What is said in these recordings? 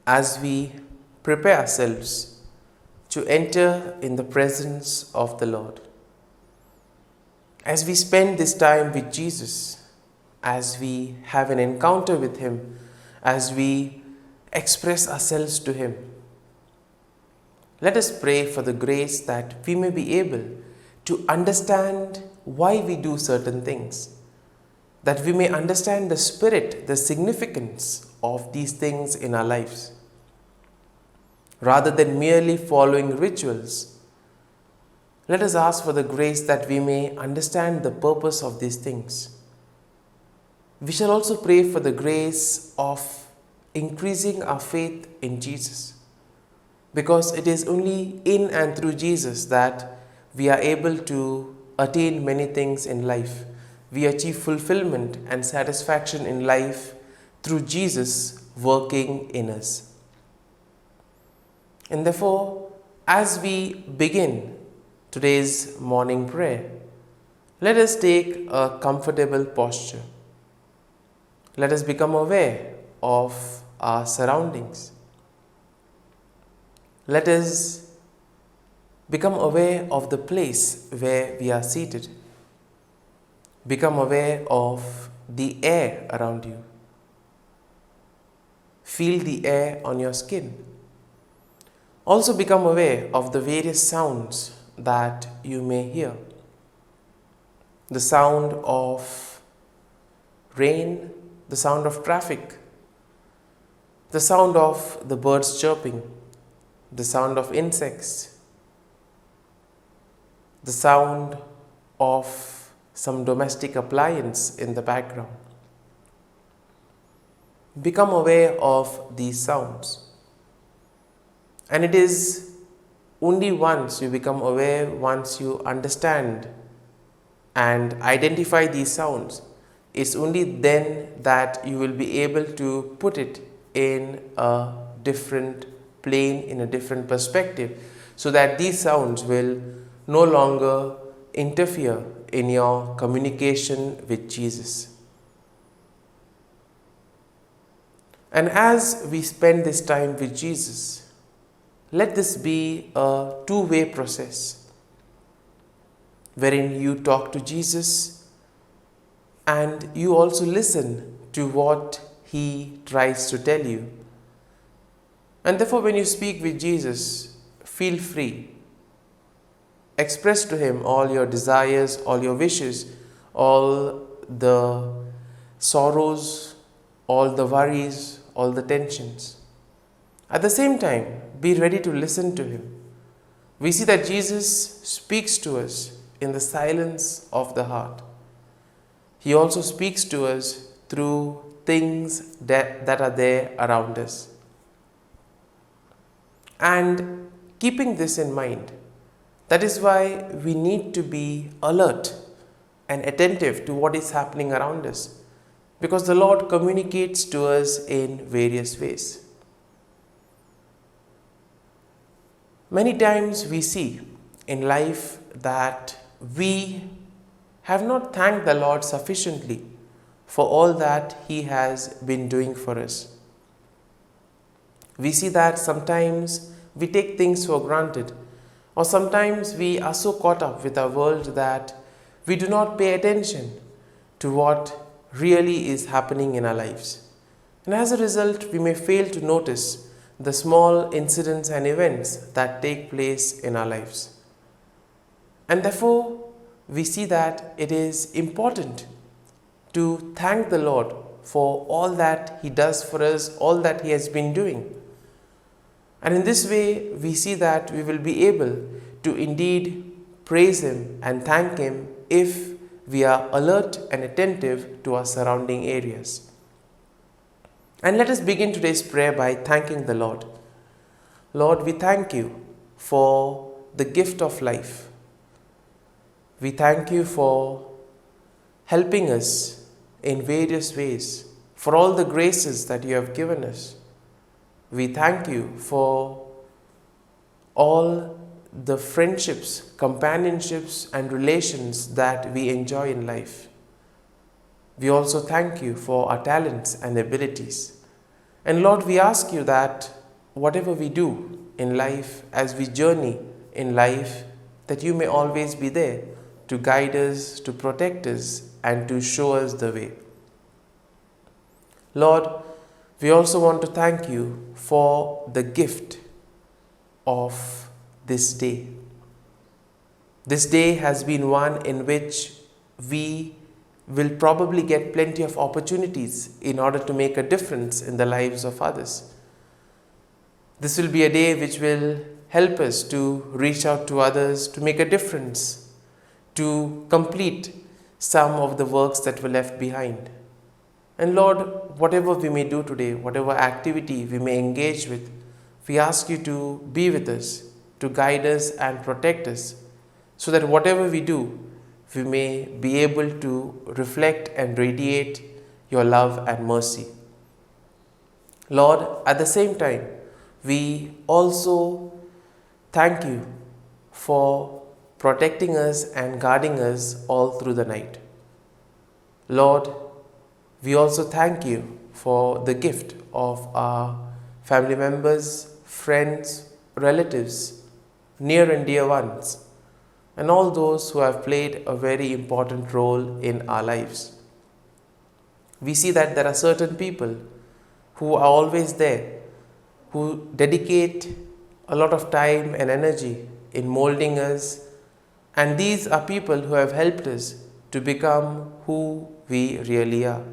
as we prepare ourselves to enter in the presence of the Lord. As we spend this time with Jesus, as we have an encounter with Him, as we express ourselves to Him, let us pray for the grace that we may be able to understand why we do certain things, that we may understand the spirit, the significance of these things in our lives. Rather than merely following rituals, let us ask for the grace that we may understand the purpose of these things. We shall also pray for the grace of increasing our faith in Jesus, because it is only in and through Jesus that we are able to attain many things in life. We achieve fulfillment and satisfaction in life through Jesus working in us. And therefore, as we begin today's morning prayer, let us take a comfortable posture. Let us become aware of our surroundings. Let us become aware of the place where we are seated. Become aware of the air around you. Feel the air on your skin. Also become aware of the various sounds that you may hear. The sound of rain, the sound of traffic, the sound of the birds chirping, the sound of insects, the sound of some domestic appliance in the background. Become aware of these sounds. And it is only once you become aware, once you understand and identify these sounds, it's only then that you will be able to put it in a different plane, in a different perspective, so that these sounds will no longer interfere in your communication with Jesus. And as we spend this time with Jesus, let this be a two-way process, wherein you talk to Jesus and you also listen to what He tries to tell you. And therefore, when you speak with Jesus, feel free. Express to Him all your desires, all your wishes, all the sorrows, all the worries, all the tensions. At the same time, be ready to listen to Him. We see that Jesus speaks to us in the silence of the heart. He also speaks to us through things that are there around us. And keeping this in mind, that is why we need to be alert and attentive to what is happening around us, because the Lord communicates to us in various ways. Many times we see in life that we have not thanked the Lord sufficiently for all that He has been doing for us. We see that sometimes we take things for granted, or sometimes we are so caught up with our world that we do not pay attention to what really is happening in our lives. And as a result, we may fail to notice the small incidents and events that take place in our lives. And therefore, we see that it is important to thank the Lord for all that He does for us, all that He has been doing. And in this way, we see that we will be able to indeed praise Him and thank Him if we are alert and attentive to our surrounding areas. And let us begin today's prayer by thanking the Lord. Lord, we thank You for the gift of life. We thank You for helping us in various ways, for all the graces that You have given us. We thank You for all the friendships, companionships, and relations that we enjoy in life. We also thank You for our talents and abilities. And Lord, we ask you that whatever we do in life, as we journey in life, that you may always be there to guide us, to protect us, and to show us the way. Lord, we also want to thank you for the gift of this day. This day has been one in which we will probably get plenty of opportunities in order to make a difference in the lives of others. This will be a day which will help us to reach out to others, to make a difference, to complete some of the works that were left behind. And Lord, whatever we may do today, whatever activity we may engage with, we ask you to be with us, to guide us and protect us, so that whatever we do, we may be able to reflect and radiate your love and mercy. Lord, at the same time, we also thank you for protecting us and guarding us all through the night. Lord, we also thank you for the gift of our family members, friends, relatives, near and dear ones, and all those who have played a very important role in our lives. We see that there are certain people who are always there, who dedicate a lot of time and energy in molding us, and these are people who have helped us to become who we really are.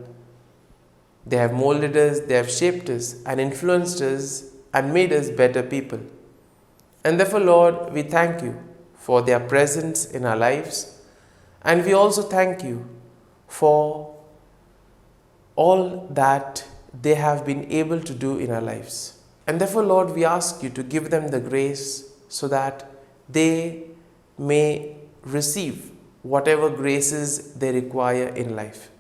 They have molded us, they have shaped us and influenced us and made us better people. And therefore, Lord, we thank you for their presence in our lives, and we also thank you for all that they have been able to do in our lives. And therefore, Lord, we ask you to give them the grace so that they may receive whatever graces they require in life.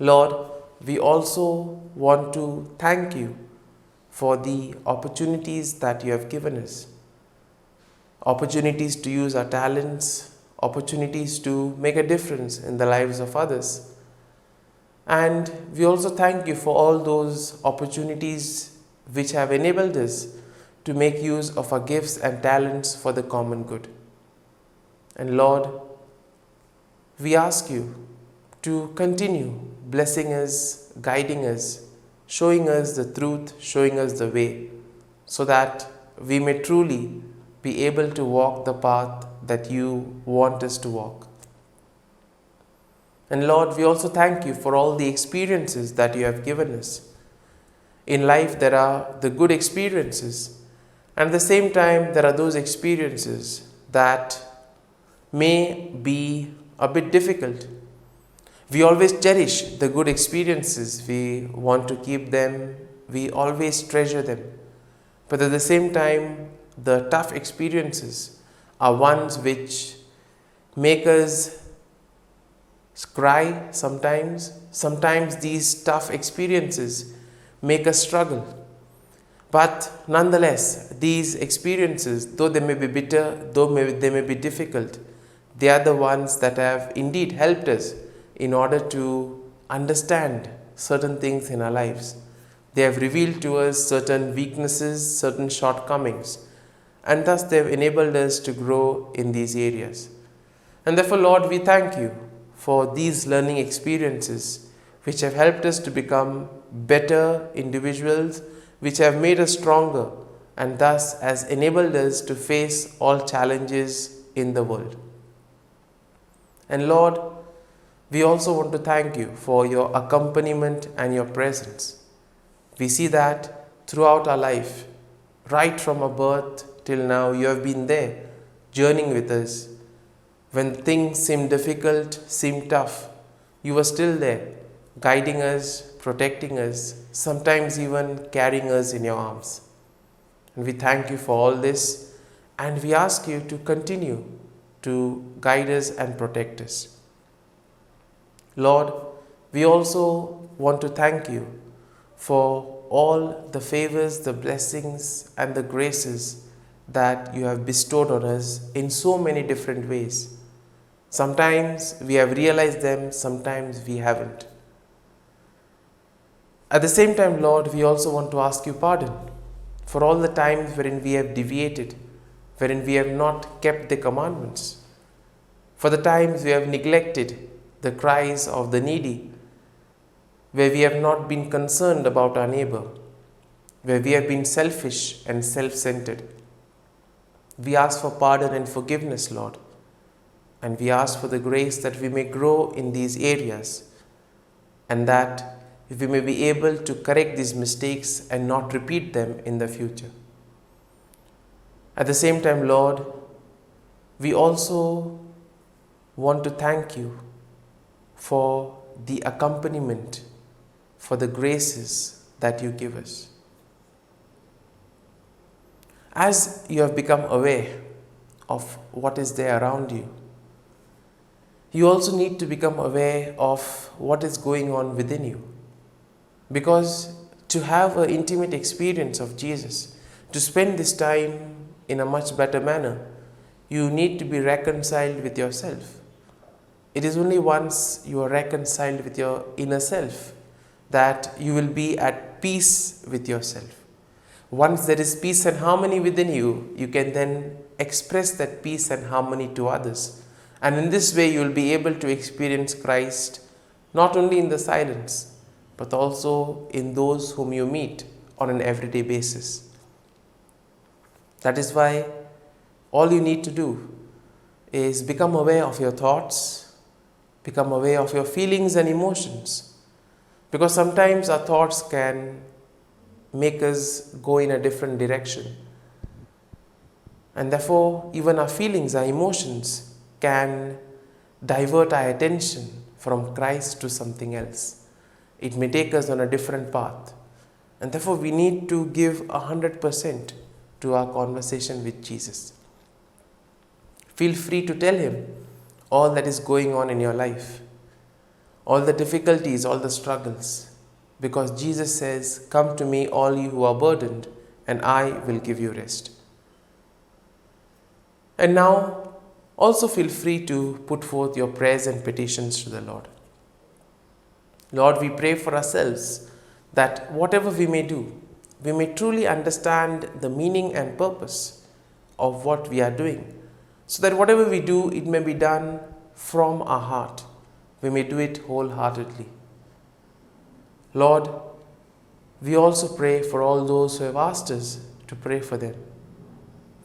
Lord, we also want to thank you for the opportunities that you have given us. Opportunities to use our talents, opportunities to make a difference in the lives of others. And we also thank you for all those opportunities which have enabled us to make use of our gifts and talents for the common good. And Lord, we ask you to continue blessing us, guiding us, showing us the truth, showing us the way, so that we may truly be able to walk the path that you want us to walk. And Lord, we also thank you for all the experiences that you have given us. In life, there are the good experiences, and at the same time, there are those experiences that may be a bit difficult. We always cherish the good experiences. We want to keep them. We always treasure them. But at the same time, the tough experiences are ones which make us cry sometimes. Sometimes these tough experiences make us struggle. But nonetheless, these experiences, though they may be bitter, they may be difficult, they are the ones that have indeed helped us in order to understand certain things in our lives. They have revealed to us certain weaknesses, certain shortcomings, and thus they have enabled us to grow in these areas. And therefore, Lord, we thank you for these learning experiences which have helped us to become better individuals, which have made us stronger, and thus has enabled us to face all challenges in the world. And Lord, we also want to thank you for your accompaniment and your presence. We see that throughout our life, right from our birth till now, you have been there, journeying with us. When things seem difficult, seem tough, you were still there, guiding us, protecting us, sometimes even carrying us in your arms. And we thank you for all this, and we ask you to continue to guide us and protect us. Lord, we also want to thank you for all the favors, the blessings, and the graces that you have bestowed on us in so many different ways. Sometimes we have realized them, sometimes we haven't. At the same time, Lord, we also want to ask you pardon for all the times wherein we have deviated, wherein we have not kept the commandments, for the times we have neglected the cries of the needy, where we have not been concerned about our neighbor, where we have been selfish and self-centered. We ask for pardon and forgiveness, Lord, and we ask for the grace that we may grow in these areas, and that we may be able to correct these mistakes and not repeat them in the future. At the same time, Lord, we also want to thank you for the accompaniment, for the graces that you give us. As you have become aware of what is there around you, you also need to become aware of what is going on within you. Because to have an intimate experience of Jesus, to spend this time in a much better manner, you need to be reconciled with yourself. It is only once you are reconciled with your inner self that you will be at peace with yourself. Once there is peace and harmony within you, you can then express that peace and harmony to others. And in this way, you will be able to experience Christ not only in the silence, but also in those whom you meet on an everyday basis. That is why all you need to do is become aware of your thoughts, become aware of your feelings and emotions. Because sometimes our thoughts can make us go in a different direction. And therefore, even our feelings, our emotions can divert our attention from Christ to something else. It may take us on a different path. And therefore, we need to give 100% to our conversation with Jesus. Feel free to tell him all that is going on in your life, all the difficulties, all the struggles. Because Jesus says, "Come to me, all you who are burdened, and I will give you rest." And now, also feel free to put forth your prayers and petitions to the Lord. Lord, we pray for ourselves that whatever we may do, we may truly understand the meaning and purpose of what we are doing, so that whatever we do, it may be done from our heart. We may do it wholeheartedly. Lord, we also pray for all those who have asked us to pray for them.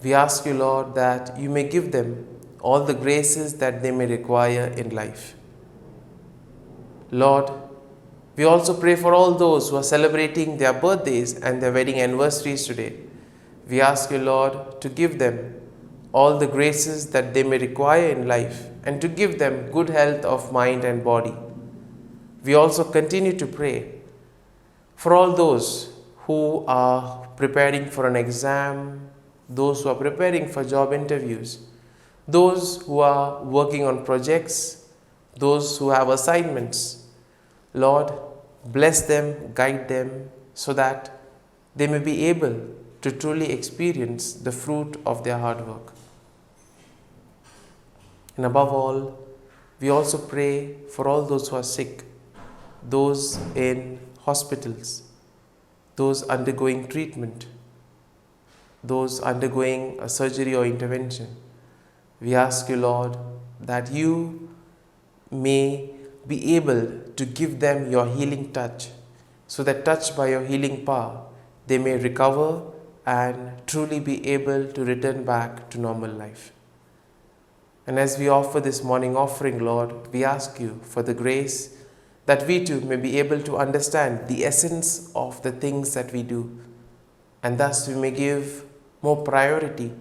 We ask you, Lord, that you may give them all the graces that they may require in life. Lord, we also pray for all those who are celebrating their birthdays and their wedding anniversaries today. We ask you, Lord, to give them all the graces that they may require in life and to give them good health of mind and body. We also continue to pray for all those who are preparing for an exam, those who are preparing for job interviews, those who are working on projects, those who have assignments. Lord, bless them, guide them, so that they may be able to truly experience the fruit of their hard work. And above all, we also pray for all those who are sick, those in hospitals, those undergoing treatment, those undergoing a surgery or intervention. We ask you, Lord, that you may be able to give them your healing touch, so that touched by your healing power, they may recover and truly be able to return back to normal life. And as we offer this morning offering, Lord, we ask you for the grace that we too may be able to understand the essence of the things that we do, and thus we may give more priority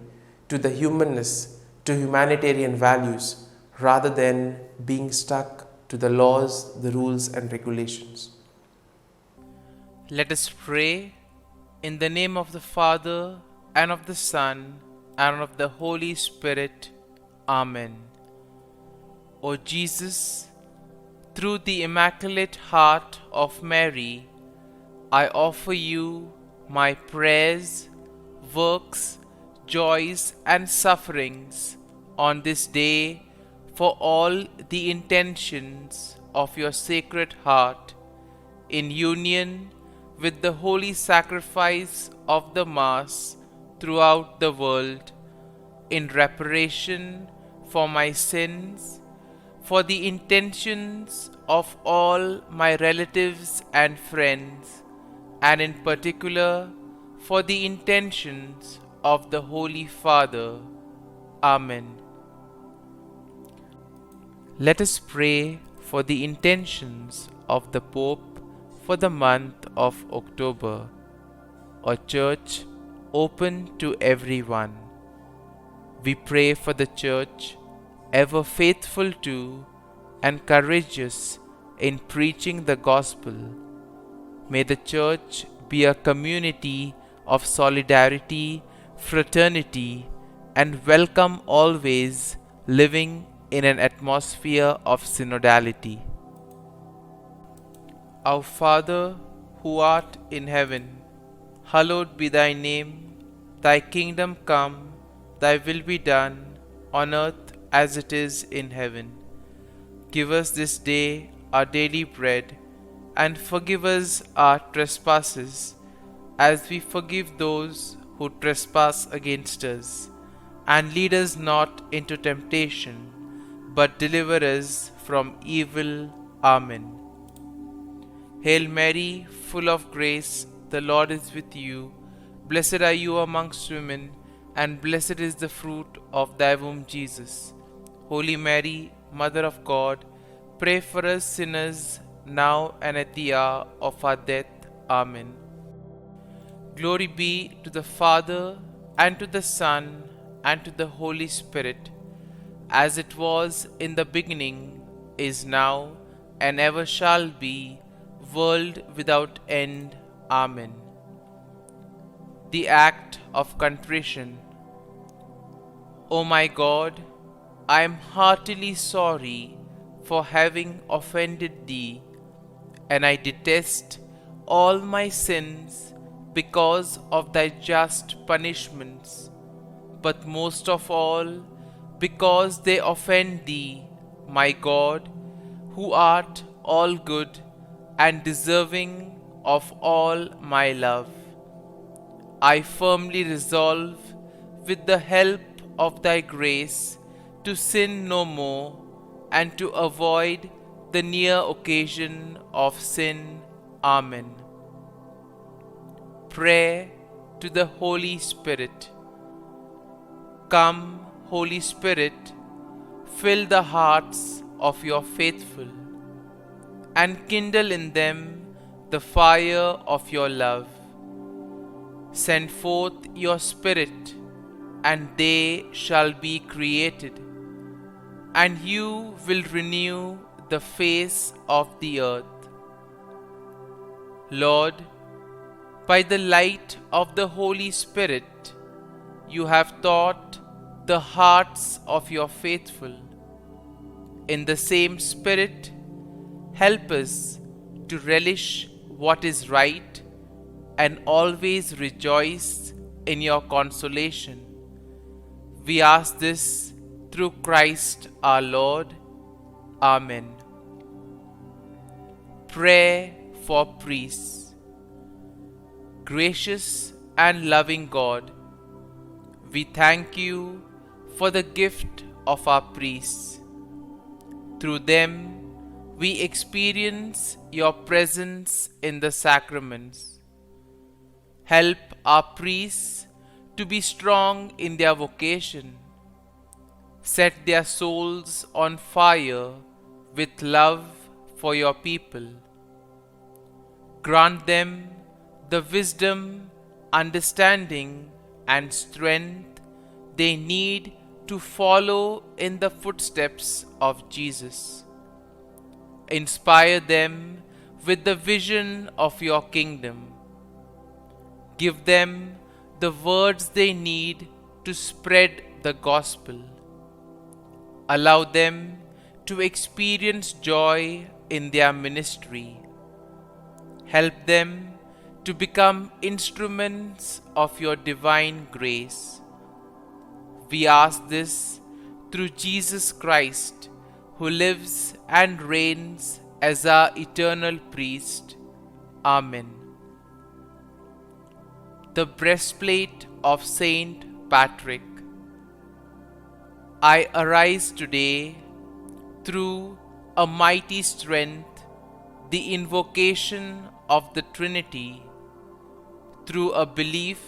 to the humanness, to humanitarian values, rather than being stuck to the laws, the rules and regulations. Let us pray in the name of the Father, and of the Son, and of the Holy Spirit. Amen. O Jesus, through the Immaculate Heart of Mary, I offer you my prayers, works, joys and sufferings on this day for all the intentions of your Sacred Heart, in union with the holy sacrifice of the Mass throughout the world, in reparation for my sins, for the intentions of all my relatives and friends, and in particular for the intentions of the Holy Father. Amen. Let us pray for the intentions of the Pope for the month of October, a church open to everyone. We pray for the church, ever faithful to and courageous in preaching the gospel. May the church be a community of solidarity, fraternity, and welcome, always living in an atmosphere of synodality. Our Father, who art in heaven, hallowed be thy name. Thy kingdom come, thy will be done, on earth as it is in heaven. Give us this day our daily bread, and forgive us our trespasses, as we forgive those who trespass against us. And lead us not into temptation, but deliver us from evil. Amen. Hail Mary, full of grace, the Lord is with you. Blessed are you amongst women, and blessed is the fruit of thy womb, Jesus. Holy Mary, Mother of God, pray for us sinners, now and at the hour of our death. Amen. Glory be to the Father, and to the Son, and to the Holy Spirit, as it was in the beginning, is now, and ever shall be, world without end. Amen. The Act of Contrition. O my God, I am heartily sorry for having offended Thee, and I detest all my sins because of Thy just punishments, but most of all because they offend Thee, my God, who art all good and deserving of all my love. I firmly resolve, with the help of Thy grace, to sin no more, and to avoid the near occasion of sin. Amen. Prayer to the Holy Spirit. Come, Holy Spirit, fill the hearts of your faithful, and kindle in them the fire of your love. Send forth your Spirit, and they shall be created, and you will renew the face of the earth. Lord, by the light of the Holy Spirit, you have taught the hearts of your faithful. In the same Spirit, help us to relish what is right and always rejoice in your consolation. We ask this through Christ our Lord. Amen. Prayer for priests. Gracious and loving God, we thank you for the gift of our priests. Through them, we experience your presence in the sacraments. Help our priests to be strong in their vocation. Set their souls on fire with love for your people. Grant them the wisdom, understanding, and strength they need to follow in the footsteps of Jesus. Inspire them with the vision of your kingdom. Give them the words they need to spread the gospel. Allow them to experience joy in their ministry. Help them to become instruments of your divine grace. We ask this through Jesus Christ, who lives and reigns as our eternal priest. Amen. the breastplate of Saint Patrick. I arise today through a mighty strength, the invocation of the Trinity, through a belief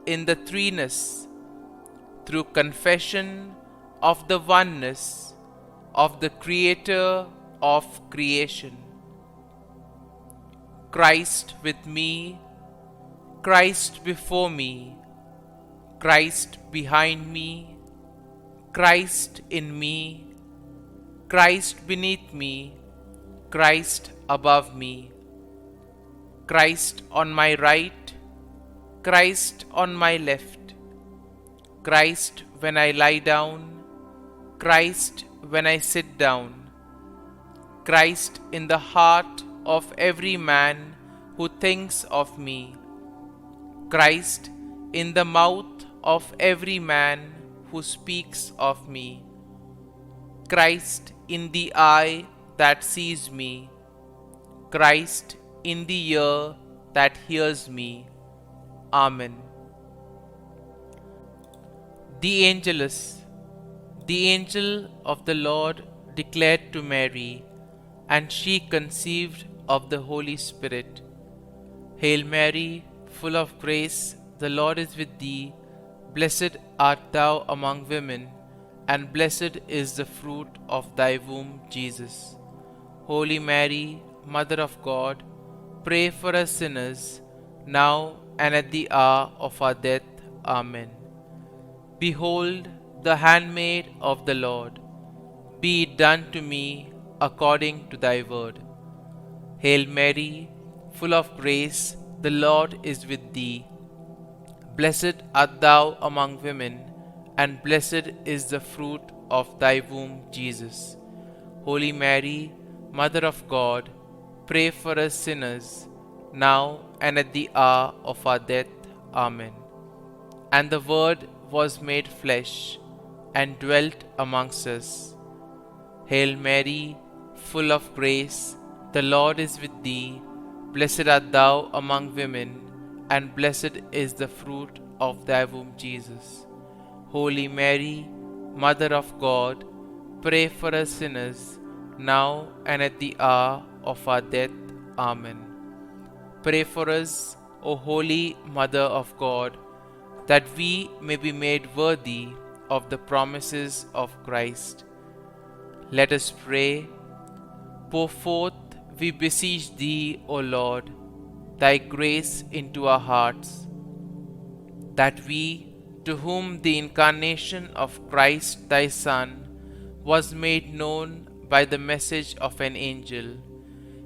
in the threeness, through confession of the oneness of the Creator of creation. Christ with me, Christ before me, Christ behind me, Christ in me, Christ beneath me, Christ above me, Christ on my right, Christ on my left, Christ when I lie down, Christ when I sit down, Christ in the heart of every man who thinks of me, Christ in the mouth of every man who speaks of me, Christ in the eye that sees me, Christ in the ear that hears me. Amen. The Angelus. The angel of the Lord declared to Mary, and she conceived of the Holy Spirit. Hail Mary, full of grace, the Lord is with thee. Blessed art thou among women, and blessed is the fruit of thy womb, Jesus. Holy Mary, Mother of God, pray for us sinners, now and at the hour of our death. Amen. Behold, the handmaid of the Lord. Be it done to me according to thy word. Hail Mary, full of grace, the Lord is with thee. Blessed art thou among women, and blessed is the fruit of thy womb, Jesus. Holy Mary, Mother of God, pray for us sinners, now and at the hour of our death. Amen. And the Word was made flesh, and dwelt amongst us. Hail Mary, full of grace, the Lord is with thee. Blessed art thou among women, and blessed is the fruit of thy womb, Jesus. Holy Mary, Mother of God, pray for us sinners, now and at the hour of our death. Amen. Pray for us, O Holy Mother of God, that we may be made worthy of the promises of Christ. Let us pray. Pour forth, we beseech thee, O Lord, thy grace into our hearts, that we, to whom the incarnation of Christ thy Son was made known by the message of an angel,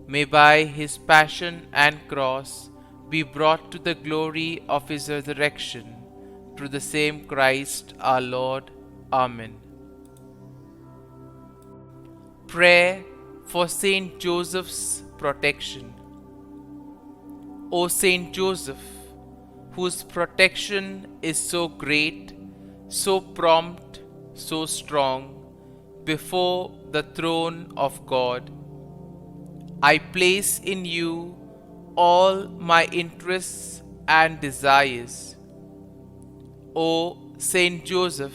may by his passion and cross be brought to the glory of his resurrection, through the same Christ our Lord. Amen. Prayer for Saint Joseph's protection. O Saint Joseph, whose protection is so great, so prompt, so strong, before the throne of God, I place in you all my interests and desires. O Saint Joseph,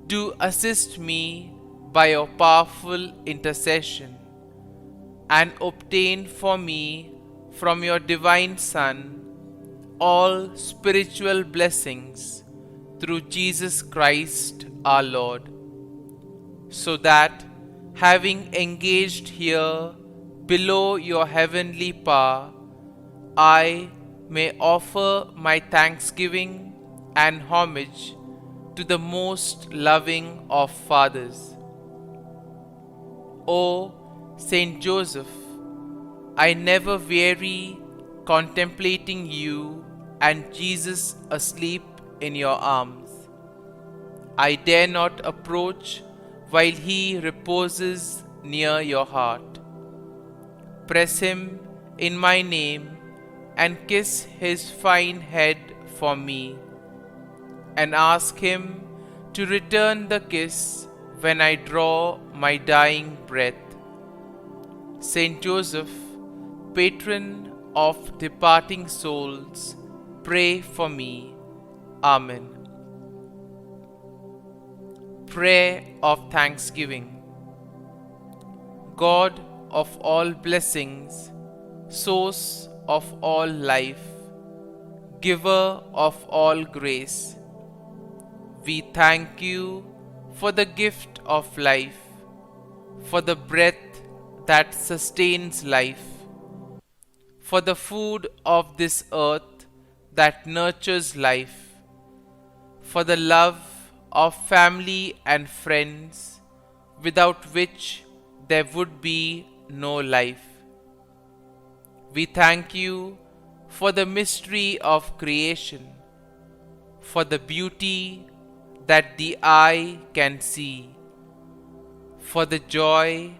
do assist me by your powerful intercession, and obtain for me from your divine Son all spiritual blessings through Jesus Christ our Lord, so that, having engaged here below your heavenly power, I may offer my thanksgiving and homage to the most loving of fathers. O Saint Joseph, I never weary contemplating you and Jesus asleep in your arms. I dare not approach while he reposes near your heart. Press him in my name and kiss his fine head for me, and ask him to return the kiss when I draw my dying breath. Saint Joseph, patron of departing souls, pray for me. Amen. Prayer of Thanksgiving. God of all blessings, source of all life, giver of all grace, we thank you for the gift of life, for the breath that sustains life, for the food of this earth that nurtures life, for the love of family and friends, without which there would be no life. We thank you for the mystery of creation, for the beauty that the eye can see, for the joy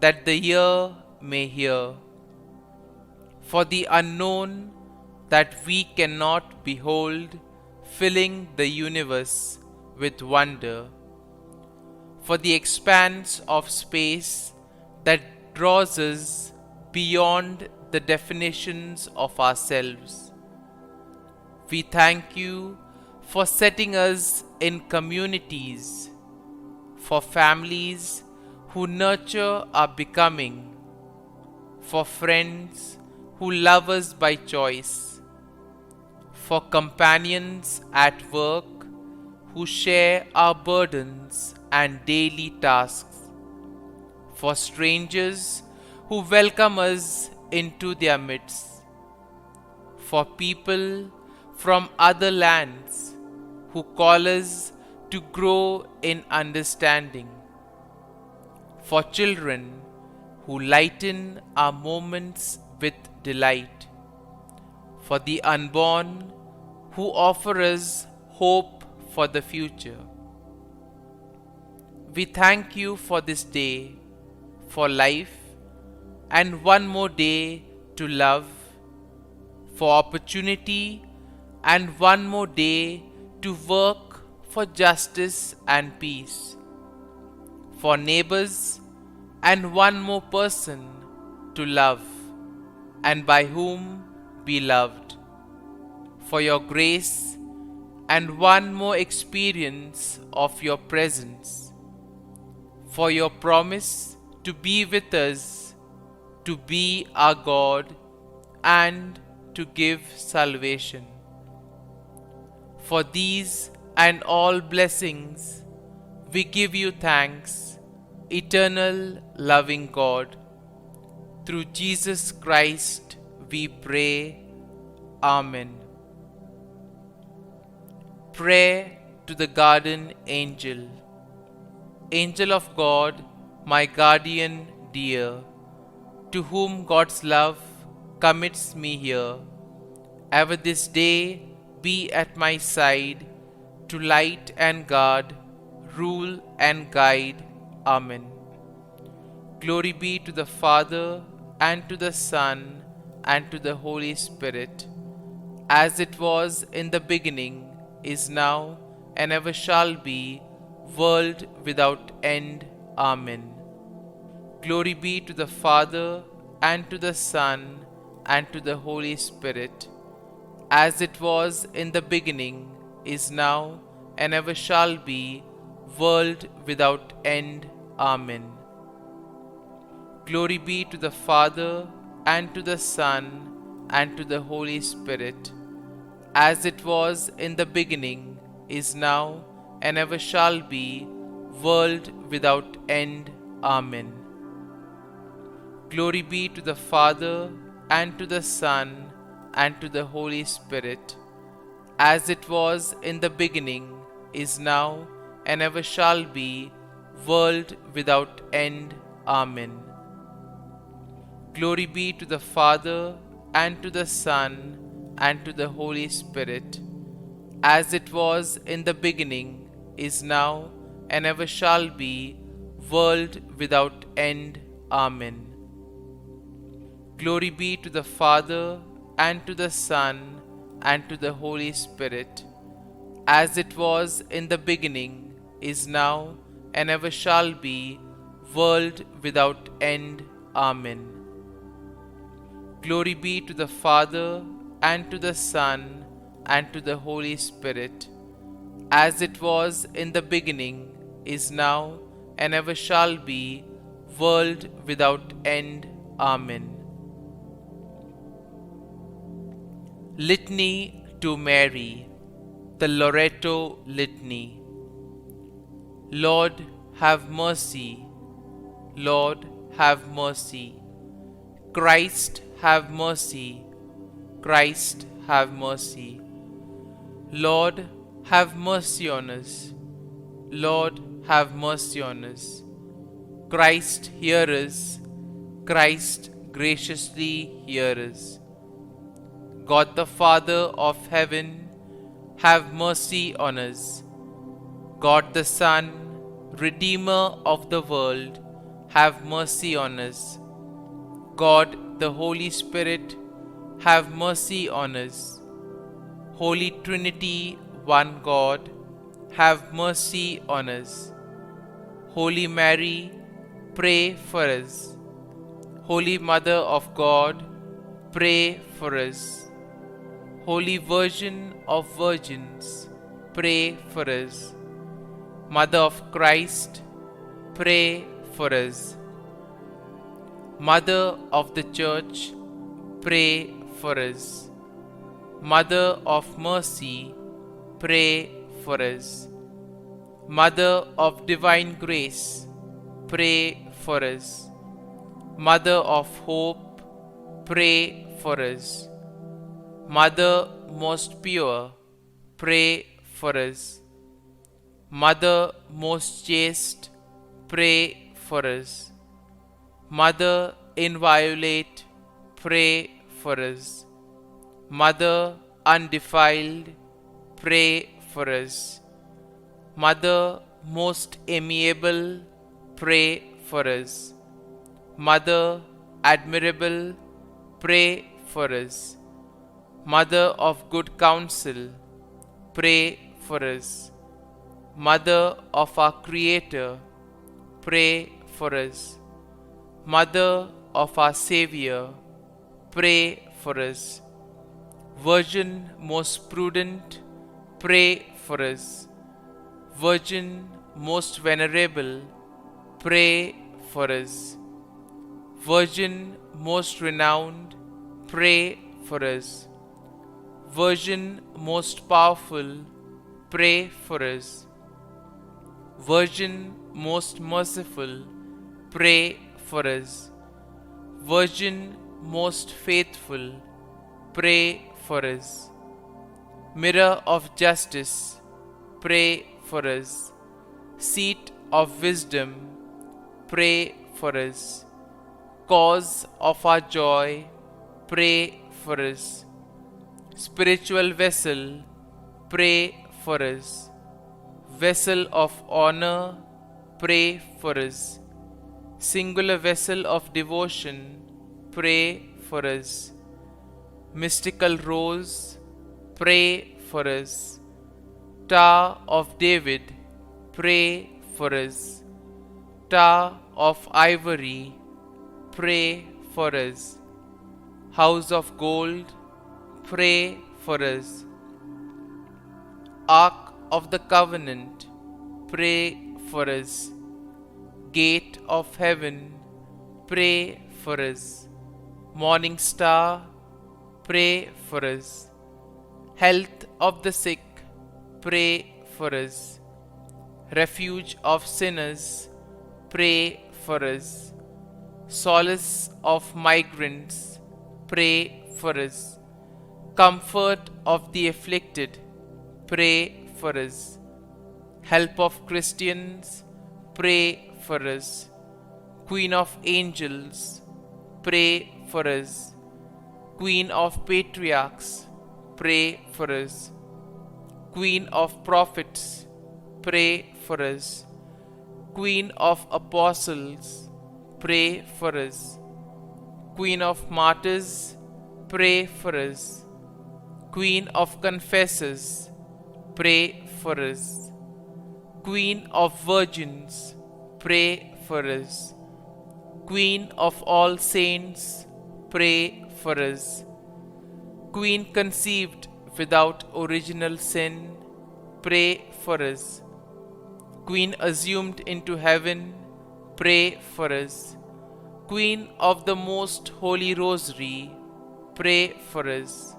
that the ear may hear, for the unknown that we cannot behold, filling the universe with wonder, for the expanse of space that draws us beyond the definitions of ourselves. We thank you for setting us in communities, for families who nurture our becoming, for friends who love us by choice, for companions at work who share our burdens and daily tasks, for strangers who welcome us into their midst, for people from other lands who call us to grow in understanding, for children who lighten our moments with delight, for the unborn who offer us hope for the future. We thank you for this day, for life, and one more day to love, for opportunity, and one more day to work for justice and peace, for neighbors, and one more person to love, and by whom be loved, for your grace, and one more experience of your presence, for your promise to be with us, to be our God, and to give salvation. For these and all blessings, we give you thanks, eternal loving God. Through Jesus Christ we pray. Amen. Prayer to the Guardian Angel. Angel of God, my guardian dear, to whom God's love commits me here, ever this day be at my side, to light and guard, rule and guide. Amen. Glory be to the Father, and to the Son, and to the Holy Spirit, as it was in the beginning, is now, and ever shall be, world without end. Amen. Glory be to the Father, and to the Son, and to the Holy Spirit, as it was in the beginning, is now, and ever shall be, world without end. Amen. Glory be to the Father, and to the Son, and to the Holy Spirit, as it was in the beginning, is now, and ever shall be, world without end. Amen. Glory be to the Father, and to the Son, and to the Holy Spirit, as it was in the beginning, is now, and ever shall be, world without end. Amen. Glory be to the Father, and to the Son, and to the Holy Spirit, as it was in the beginning, is now, and ever shall be, world without end. Amen. Glory be to the Father, and to the Son, and to the Holy Spirit, as it was in the beginning, is now, and ever shall be, world without end. Amen. Glory be to the Father, and to the Son, and to the Holy Spirit, as it was in the beginning, is now, and ever shall be, world without end. Amen. Litany to Mary, the LORETO Litany. Lord, have mercy. Lord, have mercy. Christ, have mercy. Christ, have mercy. Lord, have mercy on us. Lord, have mercy on us. Christ, hear us. Christ, graciously hear us. God the Father of heaven, have mercy on us. God the Son, Redeemer of the world, have mercy on us. God the Holy Spirit, have mercy on us. Holy Trinity, one God, have mercy on us. Holy Mary, pray for us. Holy Mother of God, pray for us. Holy Virgin of Virgins, pray for us. Mother of Christ, pray for us. Mother of the Church, pray for us. Mother of Mercy, pray for us. Mother of Divine Grace, pray for us. Mother of Hope, pray for us. Mother most pure, pray for us. Mother most chaste, pray for us. Mother inviolate, pray for us. Mother undefiled, pray for us. Mother most amiable, pray for us. Mother admirable, pray for us. Mother of good counsel, pray for us. Mother of our Creator, pray for us. Mother of our Savior, pray for us. Virgin most prudent, pray for us. Virgin most venerable, pray for us. Virgin most renowned, pray for us. Virgin most powerful, pray for us. Virgin most merciful, pray for us. Virgin most faithful, pray for us. Mirror of justice, pray for us. Seat of wisdom, pray for us. Cause of our joy, pray for us. Spiritual vessel, pray for us. Vessel of honor, pray for us. Singular vessel of devotion, pray for us. Mystical rose, pray for us. Tower of David, pray for us. Tower of ivory, pray for us. House of gold, pray for us. Ark of the Covenant, pray for us. Gate of heaven, pray for us. Morning star, pray for us. Health of the sick, pray for us. Refuge of sinners, pray for us. Solace of migrants, pray for us. Comfort of the afflicted, pray for us. Help of Christians, pray for us. Queen of angels, pray for us. Queen of patriarchs, pray for us. Queen of prophets, pray for us. Queen of apostles, pray for us. Queen of martyrs, pray for us. Queen of confessors, pray for us. Queen of virgins, pray for us. Queen of all saints, pray for us. Queen conceived without original sin, pray for us. Queen assumed into heaven, pray for us. Queen of the Most Holy Rosary, pray for us.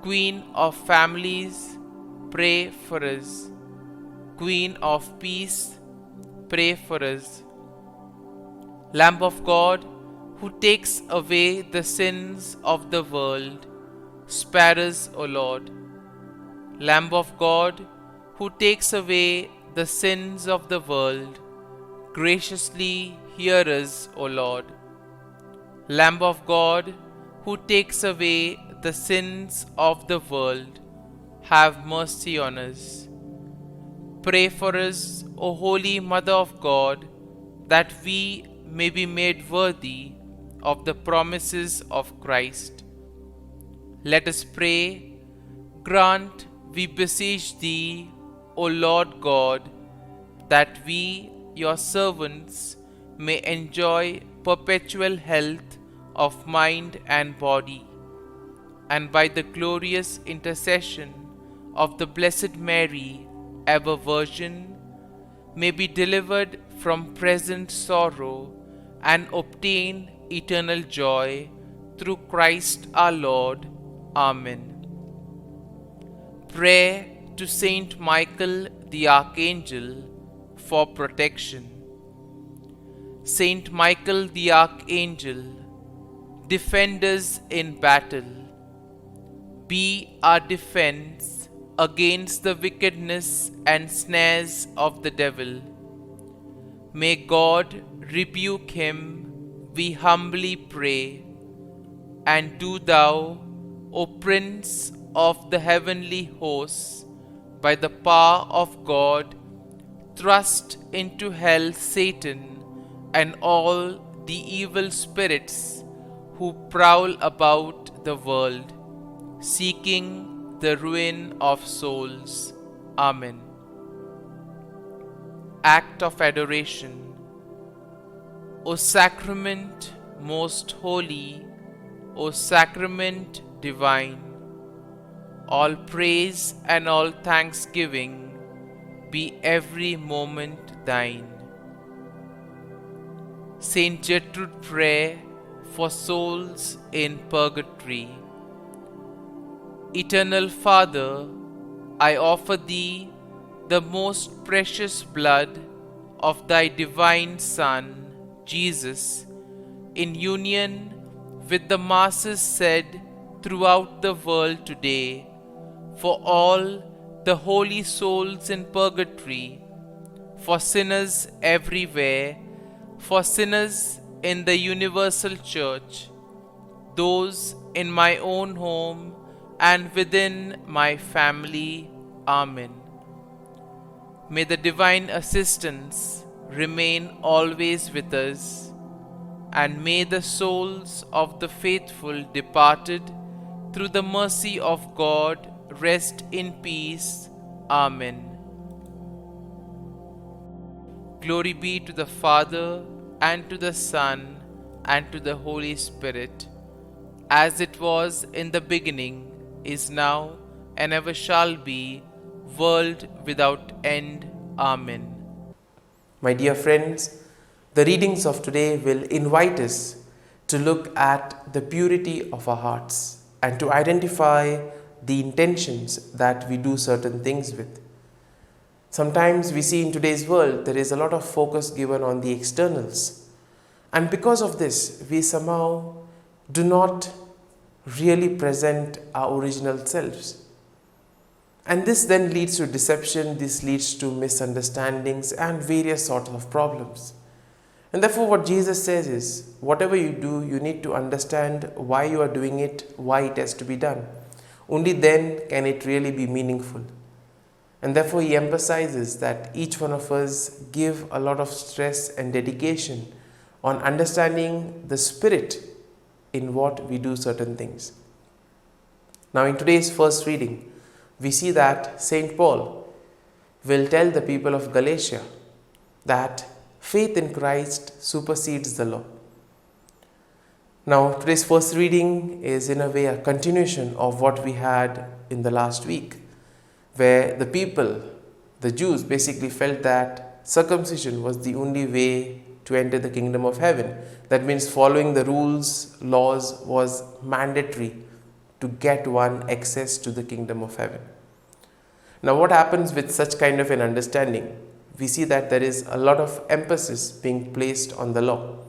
Queen of families, pray for us. Queen of peace, pray for us. Lamb of God, who takes away the sins of the world, spare us, O Lord. Lamb of God, who takes away the sins of the world, graciously hear us, O Lord. Lamb of God, who takes away the sins of the world, have mercy on us. Pray for us, O Holy Mother of God, that we may be made worthy of the promises of Christ. Let us pray. Grant, we beseech Thee, O Lord God, that we, Your servants, may enjoy perpetual health of mind and body, and by the glorious intercession of the Blessed Mary, ever Virgin, may be delivered from present sorrow and obtain eternal joy through Christ our Lord. Amen. Prayer to Saint Michael the Archangel for protection. Saint Michael the Archangel, defend us in battle. Be our defense against the wickedness and snares of the devil. May God rebuke him, we humbly pray. And do Thou, O Prince of the heavenly hosts, by the power of God, thrust into hell Satan and all the evil spirits who prowl about the world, seeking the ruin of souls. Amen. Act of Adoration. O Sacrament most holy, O Sacrament divine, all praise and all thanksgiving be every moment Thine. Saint Gertrude prayer for souls in purgatory. Eternal Father, I offer Thee the most precious blood of Thy divine Son, Jesus, in union with the masses said throughout the world today, for all the holy souls in purgatory, for sinners everywhere, for sinners in the universal church, those in my own home and within my family. Amen. May the divine assistance remain always with us, and may the souls of the faithful departed through the mercy of God rest in peace. Amen. Glory be to the Father, and to the Son, and to the Holy Spirit, as it was in the beginning, is now, and ever shall be, world without end. Amen. My dear friends, the readings of today will invite us to look at the purity of our hearts and to identify the intentions that we do certain things with. Sometimes we see in today's world there is a lot of focus given on the externals, and because of this we somehow do not really present our original selves. And this then leads to deception, this leads to misunderstandings and various sorts of problems. And therefore what Jesus says is, whatever you do, you need to understand why you are doing it, why it has to be done. Only then can it really be meaningful. And therefore he emphasizes that each one of us give a lot of stress and dedication on understanding the spirit in what we do certain things. Now in today's first reading, we see that Saint Paul will tell the people of Galatia that faith in Christ supersedes the law. Now, today's first reading is in a way a continuation of what we had in the last week, where the people, the Jews, basically felt that circumcision was the only way to enter the kingdom of heaven. That means following the rules, laws was mandatory to get one access to the kingdom of heaven. Now, what happens with such kind of an understanding? We see that there is a lot of emphasis being placed on the law.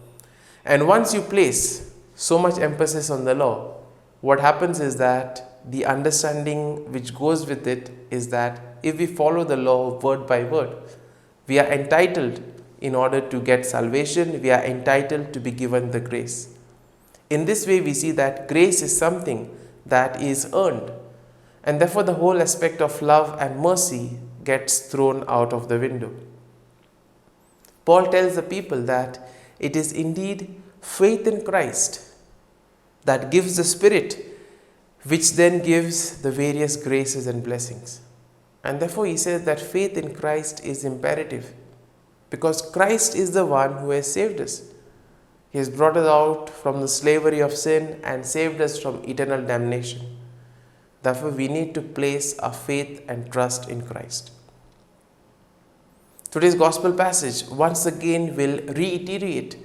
And once you place so much emphasis on the law, what happens is that the understanding which goes with it is that if we follow the law word by word, we are entitled in order to get salvation, we are entitled to be given the grace. In this way, we see that grace is something that is earned, and therefore the whole aspect of love and mercy gets thrown out of the window. Paul tells the people that it is indeed faith in Christ that gives the Spirit, which then gives the various graces and blessings. And therefore he says that faith in Christ is imperative, because Christ is the one who has saved us. He has brought us out from the slavery of sin and saved us from eternal damnation. Therefore, we need to place our faith and trust in Christ. Today's gospel passage once again will reiterate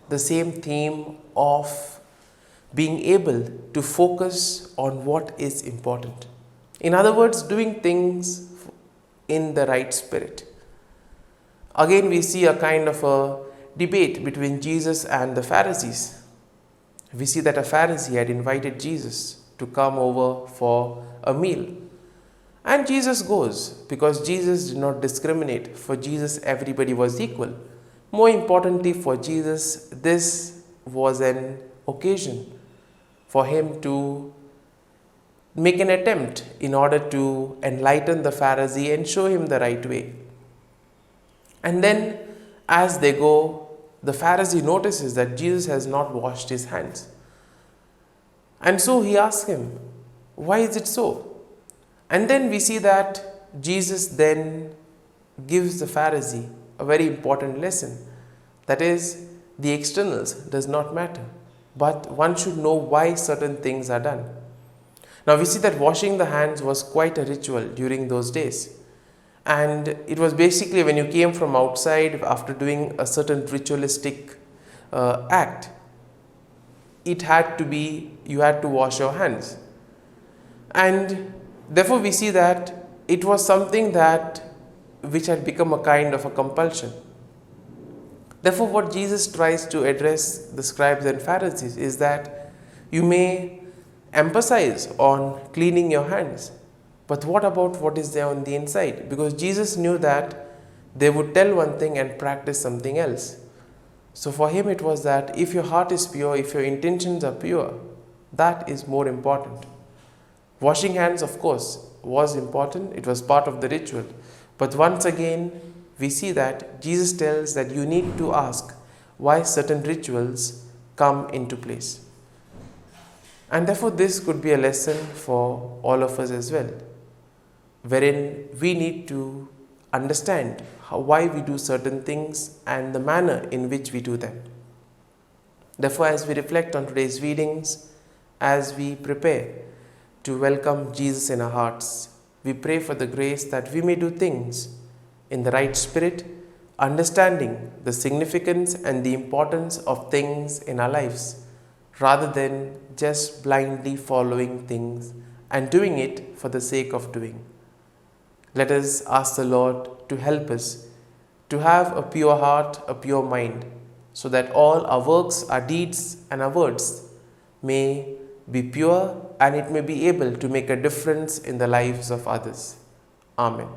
the same theme of being able to focus on what is important. In other words, doing things in the right spirit. Again, we see a kind of a debate between Jesus and the Pharisees. We see that a Pharisee had invited Jesus to come over for a meal. And Jesus goes, because Jesus did not discriminate. For Jesus, everybody was equal. More importantly, for Jesus, this was an occasion for him to make an attempt in order to enlighten the Pharisee and show him the right way. And then, as they go, the Pharisee notices that Jesus has not washed his hands. And so he asks him, why is it so? And then we see that Jesus then gives the Pharisee a very important lesson. That is, the externals does not matter, but one should know why certain things are done. Now we see that washing the hands was quite a ritual during those days. And it was basically when you came from outside after doing a certain ritualistic act, you had to wash your hands. And therefore we see that it was something which had become a kind of a compulsion. Therefore what Jesus tries to address the scribes and Pharisees is that you may emphasize on cleaning your hands, but what about what is there on the inside? Because Jesus knew that they would tell one thing and practice something else. So for him it was that if your heart is pure, if your intentions are pure, that is more important. Washing hands, of course, was important. It was part of the ritual. But once again, we see that Jesus tells that you need to ask why certain rituals come into place. And therefore this could be a lesson for all of us as well, wherein we need to understand why we do certain things and the manner in which we do them. Therefore, as we reflect on today's readings, as we prepare to welcome Jesus in our hearts, we pray for the grace that we may do things in the right spirit, understanding the significance and the importance of things in our lives, rather than just blindly following things and doing it for the sake of doing. Let us ask the Lord to help us to have a pure heart, a pure mind, so that all our works, our deeds and our words may be pure and it may be able to make a difference in the lives of others. Amen.